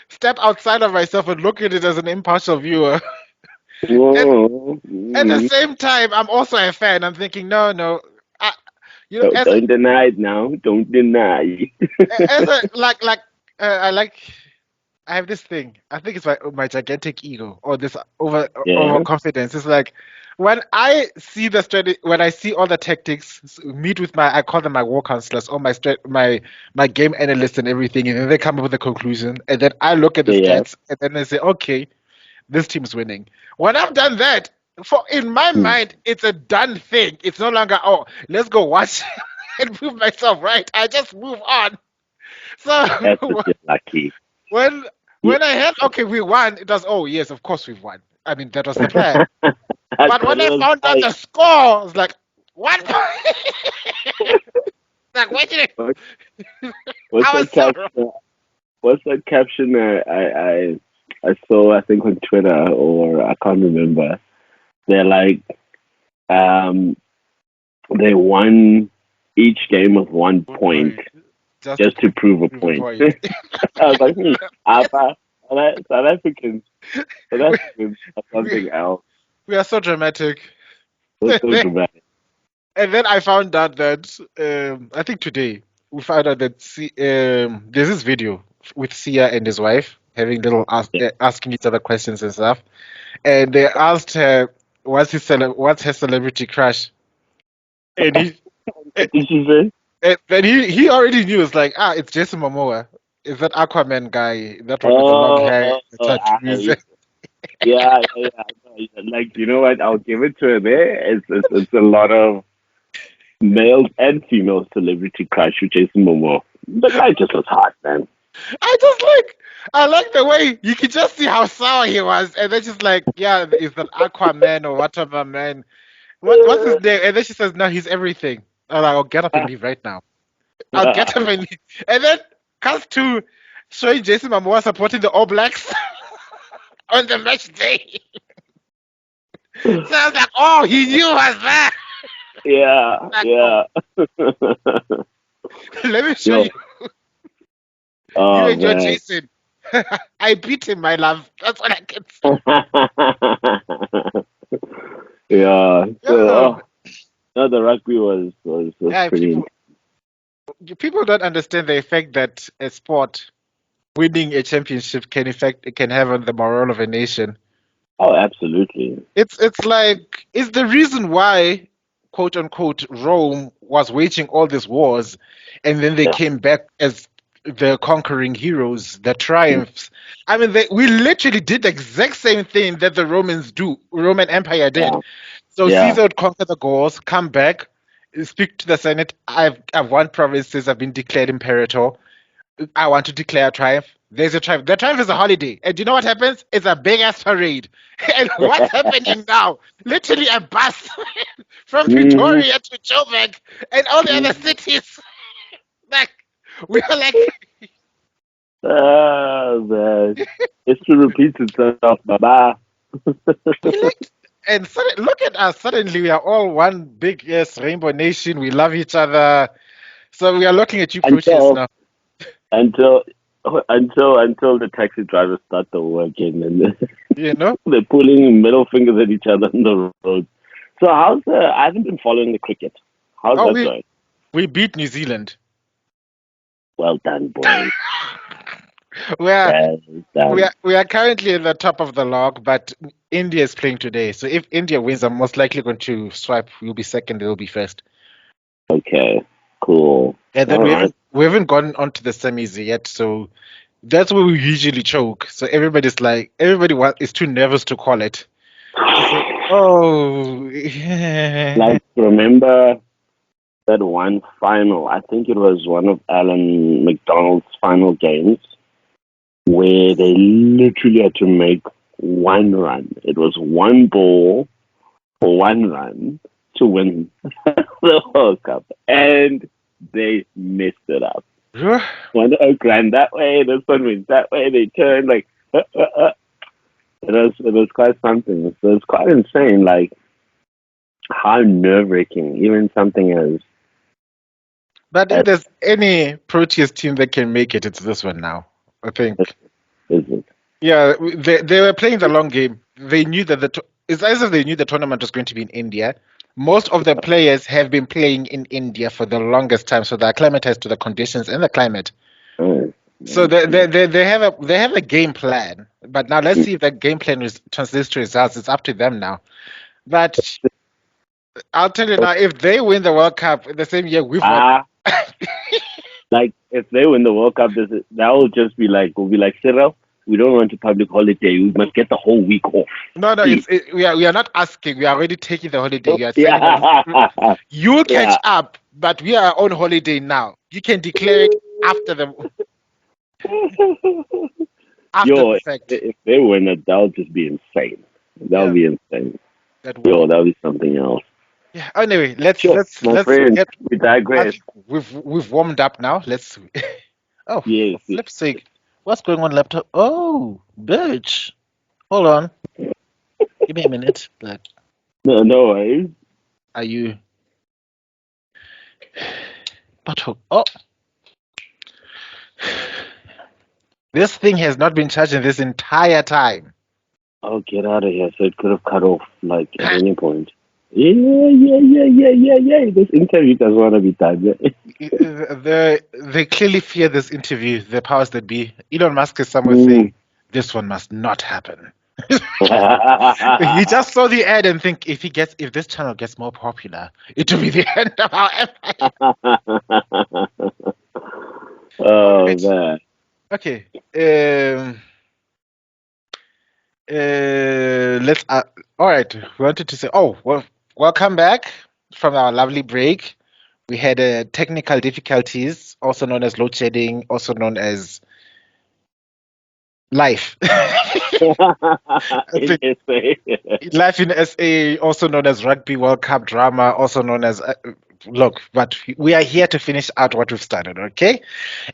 step outside of myself and look at it as an impartial viewer. At the same time, I'm also a fan. I'm thinking, no, don't deny it now. Don't deny. I have this thing. I think it's my gigantic ego or this overconfidence. It's like when I see the strategy, when I see all the tactics, meet with I call them my war counselors or my game analysts and everything, and then they come up with a conclusion, and then I look at the stats, and then they say, okay, this team's winning. When I've done that, in my mind, it's a done thing. It's no longer, let's go watch and prove myself right. I just move on. So that's lucky. When I heard, okay, we won, it was, yes, of course we've won. I mean, that was the plan. But when I found out the score, I was like, what? Like, wait a minute. What's that caption I saw, I think, on Twitter, or I can't remember. They're like, they won each game with 1 point just to prove a point. I was like, South Africans are something else. We are so dramatic. That's so dramatic. And then I found out that I think today we found out that there's this video with Sia and his wife having Yeah. asking each other questions and stuff, and they asked her what's her celebrity crush, and What did she say? then he already knew. It's like, it's Jason Momoa. Is that Aquaman guy? That one with the long Oh, hair, oh, the oh, tattoos. yeah, yeah, yeah. Like, you know what? I'll give it to her there. It's a lot of male and female celebrity crush with Jason Momoa. The guy just was hot, man. I like the way you could just see how sour he was, and then she's like, "Yeah, is that Aquaman or whatever man? What's his name?" And then she says, "No, he's everything." I'm like, "I'll get up and leave right now. I'll get up and leave." And then comes to showing Jason Momoa supporting the All Blacks on the match day. So I was like, "Oh, he knew I was there." Yeah, Like, oh, yeah. let me show Yo, you. You oh enjoy man. Jason. I beat him, my love. That's what I can say. Yeah. So, Yeah, no, the rugby was yeah. pretty. People don't understand the effect that a sport winning a championship can have on the morale of a nation. Oh, absolutely. It's like it's the reason why, quote unquote, Rome was waging all these wars, and then they Yeah, came back as the conquering heroes, the triumphs. I mean, we literally did the exact same thing that the Roman Empire did. yeah, So yeah. Caesar would conquer the Gauls, come back, speak to the Senate. I've won provinces. I've been declared imperator. I want to declare a triumph. There's a triumph. The triumph is a holiday. And do you know what happens? It's a big ass parade. And what's happening now? Literally a bus from Mhm, Pretoria to Joburg and all the other mhm. cities. Like, we are like, Ah, man. History repeats itself. Bye bye. we like, and look at us. Suddenly we are all one big, yes, rainbow nation. We love each other. So we are looking at you, Proteus, until now. until until the taxi drivers start to work in and You know? they're pulling middle fingers at each other on the road. So I haven't been following the cricket. How's Oh, that we, going? we beat New Zealand. Well done, boys. We're Well We done. are we are currently at the top of the log, but India is playing today. So if India wins, I'm most likely going to swipe. We'll be second. They'll be first. Okay. Cool. And then All right. we haven't gone on to the semis yet. So that's where we usually choke. So is too nervous to call it. It's like, oh, Like, remember that one final? I think it was one of Alan McDonald's final games where they literally had to make one run. It was one ball for one run to win the World Cup, and they messed it up. One oak ran that way, this one went that way. They turned like it was quite something. So it's quite insane, like how nerve wracking even something but if as there's any Proteas team that can make it, it's this one now. I think. is it. Yeah, they were playing the long game. They knew that it's as if they knew the tournament was going to be in India. Most of the players have been playing in India for the longest time, so they're acclimatized to the conditions and the climate. Oh, So they have a game plan. But now let's see if that game plan translates to results. It's up to them now. But I'll tell you now, if they win the World Cup in the same year we've won. ah, like if they win the World Cup, that will just be like we'll be like Cyril. We don't want a public holiday. We must get the whole week off. No, no, Please. we are not asking. We are already taking the holiday. You are saying that Yeah, you'll catch yeah. up, but we are on holiday now. You can declare it after Yo, the if fact. if they win it, that'll just be insane. That'll Yeah, be insane. that will. Yo, that'll be something else. Yeah. Anyway, let's Sure, let's my let's friend, get. we I digress. think we've warmed up now. Let's. Oh, Yes, for yes. flip's sake, what's going on, laptop? Oh, bitch. Hold on. Give me a minute. Like, No, no worries. are you? Butthole. Oh, this thing has not been charging this entire time. Oh, get out of here! So it could have cut off like at any point. Yeah. This interview doesn't want to be done. They clearly fear this interview, the powers that be. Elon Musk is somewhere Mm. saying, this one must not happen. He just saw the ad and think if this channel gets more popular, it will be the end of our empire. All Oh right. man. Okay. Let's. All right. We wanted to say, well, welcome back from our lovely break. We had technical difficulties, also known as load shedding, also known as life. I think In SA. life in SA, also known as Rugby World Cup drama, also known as look. But we are here to finish out what we've started, okay?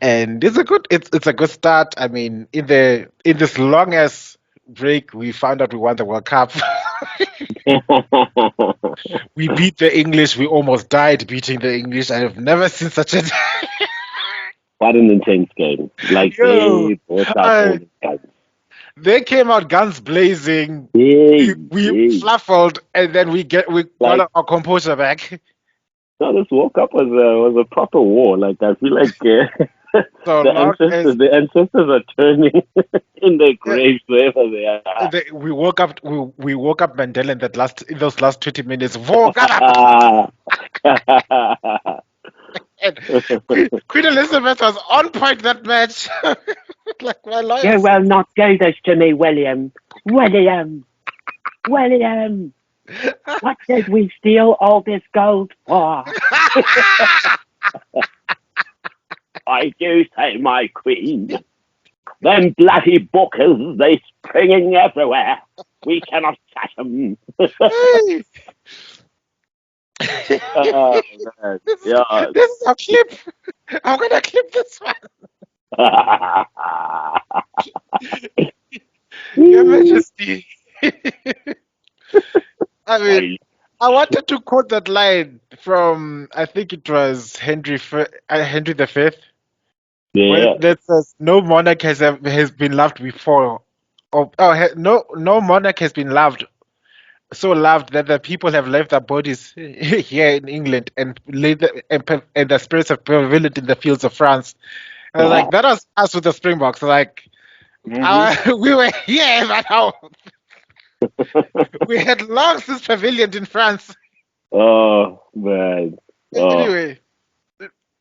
And it's a good start. I mean, in this longest break, we found out we won the World Cup. We beat the English. We almost died beating the English. I have never seen such a Quite an intense game. Like yo. they brought out all the guns. They came out guns blazing. Yay, We yay. fluffled, and then we Like got our composure back. no, this World Cup was a proper war. Like I feel like So long as the ancestors are turning in their graves wherever they are. we woke up Mandela in those last 20 minutes. Woke up, and Queen Elizabeth was on point that match. Like my You lawyers. will not do this to me, William. William. William. What did we steal all this gold for? I do say, my queen. Them bloody bookers, they springing everywhere. We cannot catch them. Hey, Oh, man. Yeah. this is a clip. I'm gonna clip this one. Your Majesty. I mean, I wanted to quote that line from, I think it was Henry V, where Yeah. that says, "No monarch has been loved before, no monarch has been so loved that the people have left their bodies here in England and and the spirits have prevalent in the fields of France." I was like, that was us with the Springboks. Like, we were here, but we had long since pavilioned in France. Oh, man. Oh. Anyway,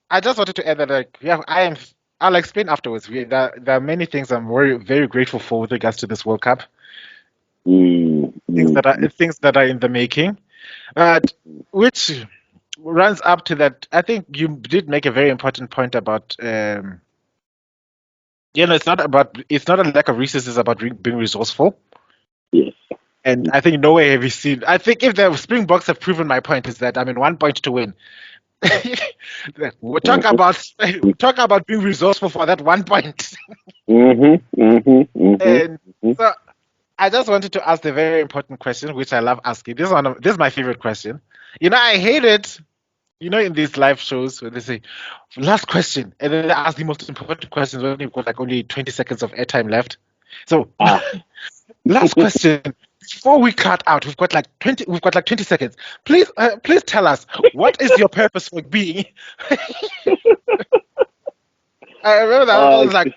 I just wanted to add that, like, yeah, I'll explain afterwards. There are many things I'm very, very grateful for with regards to this World Cup. Things that are in the making, but which runs up to that. I think you did make a very important point about, it's not a lack of resources. It's about being resourceful. Yes. And I think nowhere have we seen. I think if the Springboks have proven my point, is that, I mean, 1 point to win. we talk about being resourceful for that 1 point. And so I just wanted to ask the very important question, which I love asking. This is my favorite question. I hate it. In these live shows where they say, last question, and then they ask the most important questions when you've got like only 20 seconds of airtime left. So, last question. Before we cut out, we've got like 20 seconds. Please tell us, what is your purpose for being? I remember that. I was like,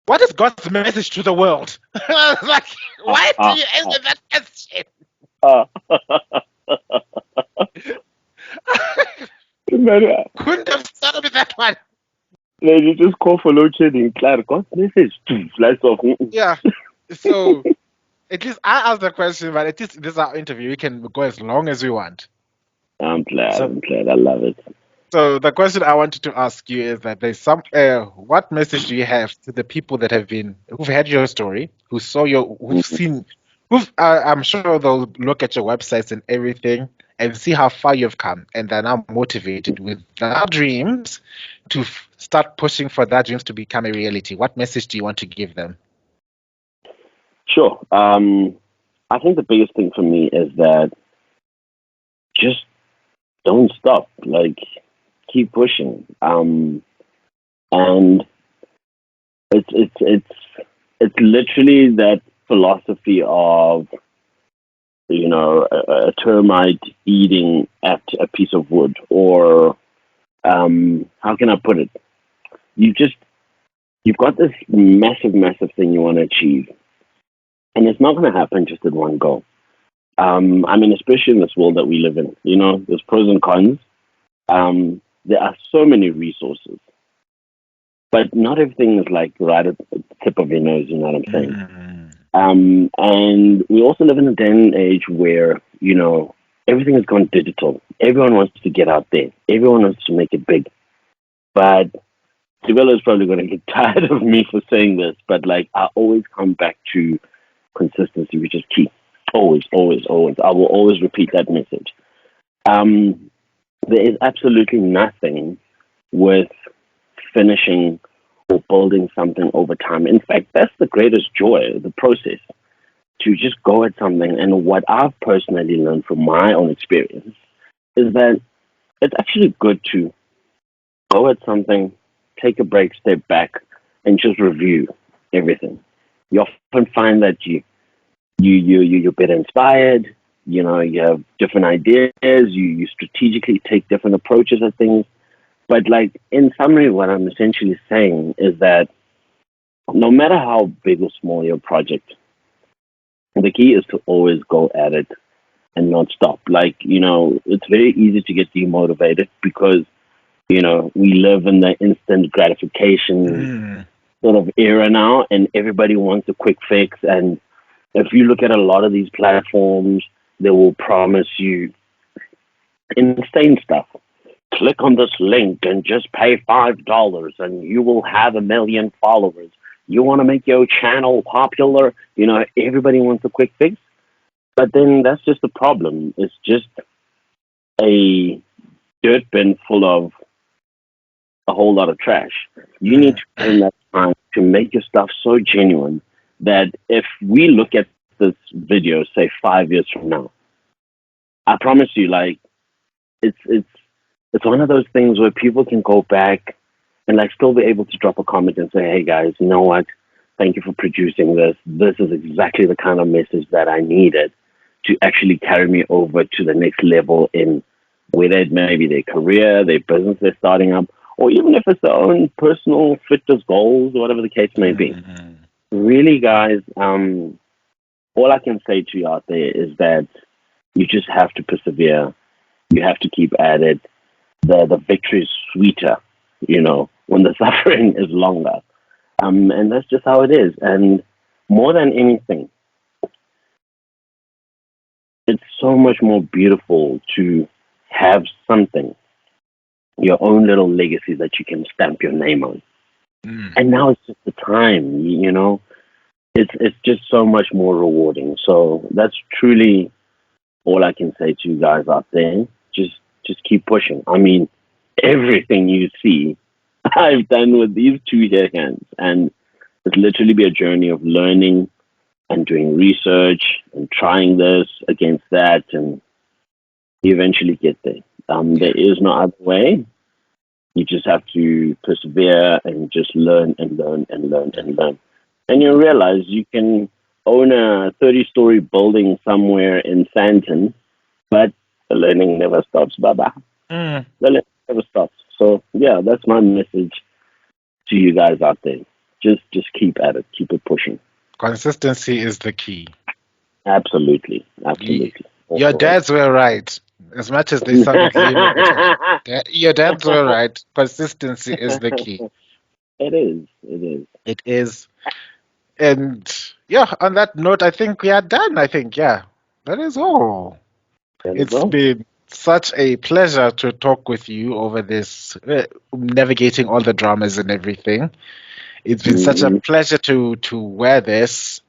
what is God's message to the world? I was like, why do you answer that question? Couldn't have started with that one. No, you just call for load shedding. Claro, God's message. Lights off. Yeah. So at least I asked the question, but at least this is our interview. We can go as long as we want. I'm glad. I love it. So the question I wanted to ask you is that there's what message do you have to the people that who've had your story, who've seen, I'm sure they'll look at your websites and everything and see how far you've come, and they're now motivated with their dreams to start pushing for their dreams to become a reality. What message do you want to give them? Sure. I think the biggest thing for me is that just don't stop. Like, keep pushing. And it's literally that philosophy of, a termite eating at a piece of wood, or how can I put it? You've got this massive, massive thing you want to achieve, and it's not going to happen just at one go. Especially in this world that we live in, there's pros and cons. There are so many resources, but not everything is like right at the tip of your nose. You know what I'm saying? And we also live in a day and age where everything has gone digital. Everyone wants to get out there. Everyone wants to make it big. But Tebello is probably going to get tired of me for saying this, but like I always come back to consistency, which is key. Always, always, always. I will always repeat that message. There is absolutely nothing with finishing or building something over time. In fact, that's the greatest joy, the process, to just go at something. And what I've personally learned from my own experience is that it's actually good to go at something, take a break, step back, and just review everything. You often find that you're better inspired. You have different ideas. You strategically take different approaches at things. But like in summary, what I'm essentially saying is that no matter how big or small your project, the key is to always go at it and not stop. Like, it's very easy to get demotivated because, we live in the instant gratification sort of era now, and everybody wants a quick fix. And if you look at a lot of these platforms, they will promise you insane stuff. Click on this link and just pay $5 and you will have 1 million followers. You want to make your channel popular? Everybody wants a quick fix. But then that's just the problem. It's just a dirt bin full of a whole lot of trash. You need to spend that time to make your stuff so genuine that if we look at this video, say 5 years from now, I promise you, like, it's one of those things where people can go back and like still be able to drop a comment and say, hey guys, you know what? Thank you for producing this. This is exactly the kind of message that I needed to actually carry me over to the next level in whether it may be their career, their business they're starting up, or even if it's their own personal fitness goals or whatever the case may be. Really, guys, all I can say to you out there is that you just have to persevere. You have to keep at it. The victory is sweeter, when the suffering is longer. And that's just how it is. And more than anything, it's so much more beautiful to have something, your own little legacy that you can stamp your name on. And now it's just the time, it's just so much more rewarding. So that's truly all I can say to you guys out there. Just keep pushing. I mean, everything you see, I've done with these 2 hair hands, and it's literally be a journey of learning and doing research and trying this against that, and you eventually get there. There is no other way. You just have to persevere and just learn and learn and learn and learn. And you realize you can own a 30-story building somewhere in Sandton, but the learning never stops, Baba. The learning never stops. So, yeah, that's my message to you guys out there. Just keep at it. Keep it pushing. Consistency is the key. Absolutely. Your dads were right. As much as they sounded lame, your dads were right. Consistency is the key. It is. It is. And yeah, on that note, I think we are done. I think, yeah, that is all. It's been such a pleasure to talk with you over this, navigating all the dramas and everything. It's been such a pleasure to wear this.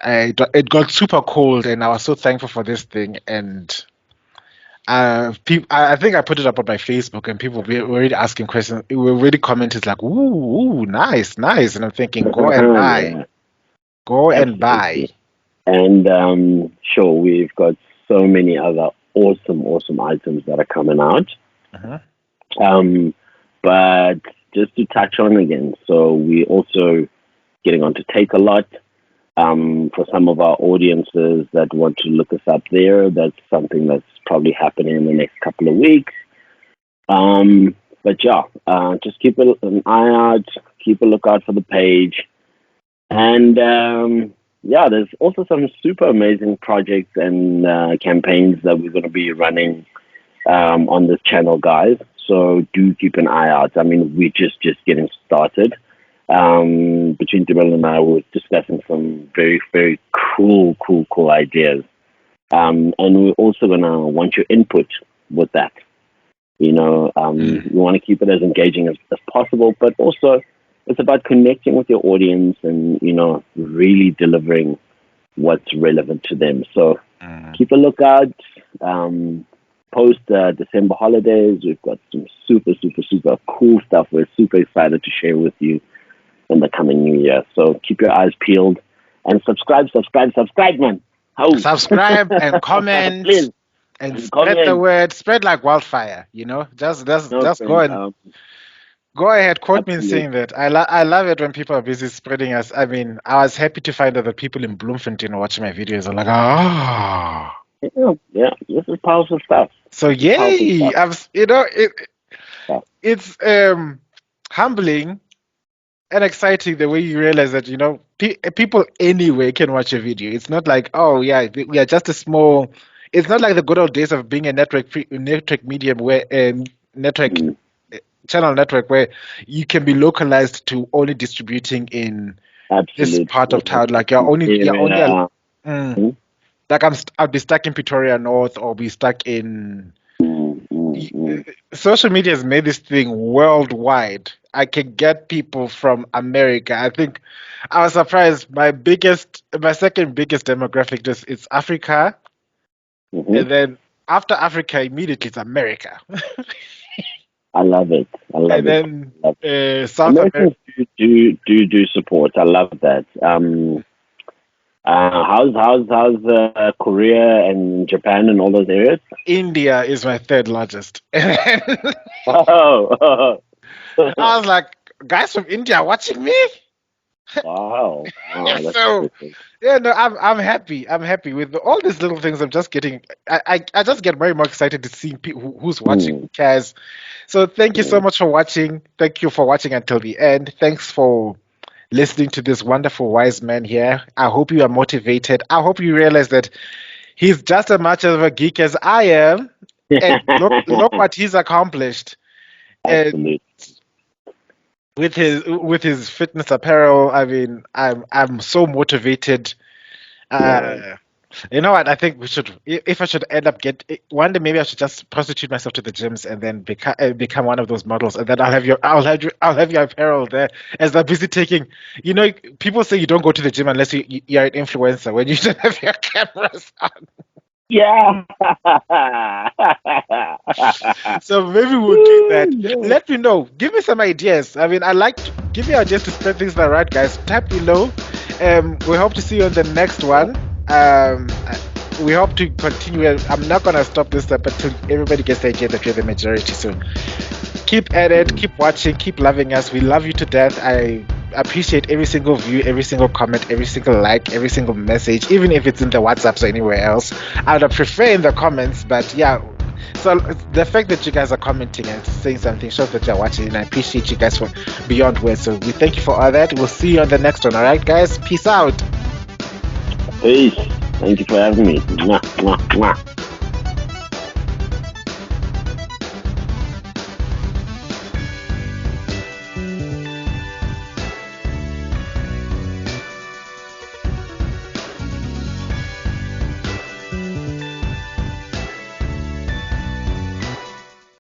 It got super cold, and I was so thankful for this thing. And I think I put it up on my Facebook, and people were already asking questions. We were already commented like, "Ooh, nice, nice," and I'm thinking, "Go and buy, go and buy." And sure, we've got so many other awesome items that are coming out. But just to touch on again, so we also getting on to Take a Lot. For some of our audiences that want to look us up there, that's something that's probably happening in the next couple of weeks. But yeah, just keep an eye out, keep a lookout for the page. And yeah, there's also some super amazing projects and campaigns that we're going to be running on this channel, guys. So do keep an eye out. I mean, we're just getting started. Between Tebello and I, we're discussing some very, very cool ideas. And we're also going to want your input with that. You know, we want to keep it as engaging as possible, but also it's about connecting with your audience and, you know, really delivering what's relevant to them. So keep a lookout. Post December holidays, we've got some super cool stuff we're super excited to share with you in the coming new year. So keep your eyes peeled and subscribe, man. Oh. Subscribe and comment. Please. And spread the word, spread like wildfire, you know. Just go and go ahead, quote me in saying that. I love it when people are busy spreading us. I mean, I was happy to find out that people in Bloemfontein watching my videos are like, yeah, this is powerful stuff. So yay! It's humbling and exciting the way you realize that, you know, people anywhere can watch a video. It's not like, oh yeah, we are just a small. It's not like the good old days of being a network medium where channel network where you can be localized to only distributing in this part of town. Like you're only like I'll be stuck in Pretoria North or be stuck in. Social media has made this thing worldwide. I can get people from America. I think I was surprised. My second biggest demographic is Africa. And then after Africa, immediately it's America. I love it. And then South America. Do support. I love that. How's Korea and Japan and all those areas? India is my third largest. Oh. I was like, guys from India are watching me? Wow. So yeah, no, I'm happy. I'm happy with all these little things. I'm just getting. I just get very more excited to see who's watching, who cares. So thank you so much for watching. Thank you for watching until the end. Thanks for listening to this wonderful wise man here. I hope you are motivated. I hope you realize that he's just as much of a geek as I am. And look what he's accomplished. Absolutely. And with his fitness apparel, I mean, I'm so motivated. You know what? I think we should. If I should end up one day, maybe I should just prostitute myself to the gyms and then become one of those models, and then I'll have your apparel there as I'm busy taking. You know, people say you don't go to the gym unless you're an influencer when you don't have your cameras on. Yeah. So maybe we'll do that. Let me know. Give me some ideas. I mean, give me ideas to spread things like right, guys. Type below. We hope to see you on the next one. We hope to continue. I'm not gonna stop this up until everybody gets the idea that we're the majority. So keep at it. Keep watching. Keep loving us. We love you to death. I appreciate every single view, every single comment, every single like, every single message, even if it's in the WhatsApps or anywhere else. I would prefer in the comments, but yeah. So the fact that you guys are commenting and saying something shows that you're watching, and I appreciate you guys for beyond words. So we thank you for all that. We'll see you on the next one. All right, guys. Peace out. Peace. Thank you for having me. Mwah, mwah, mwah.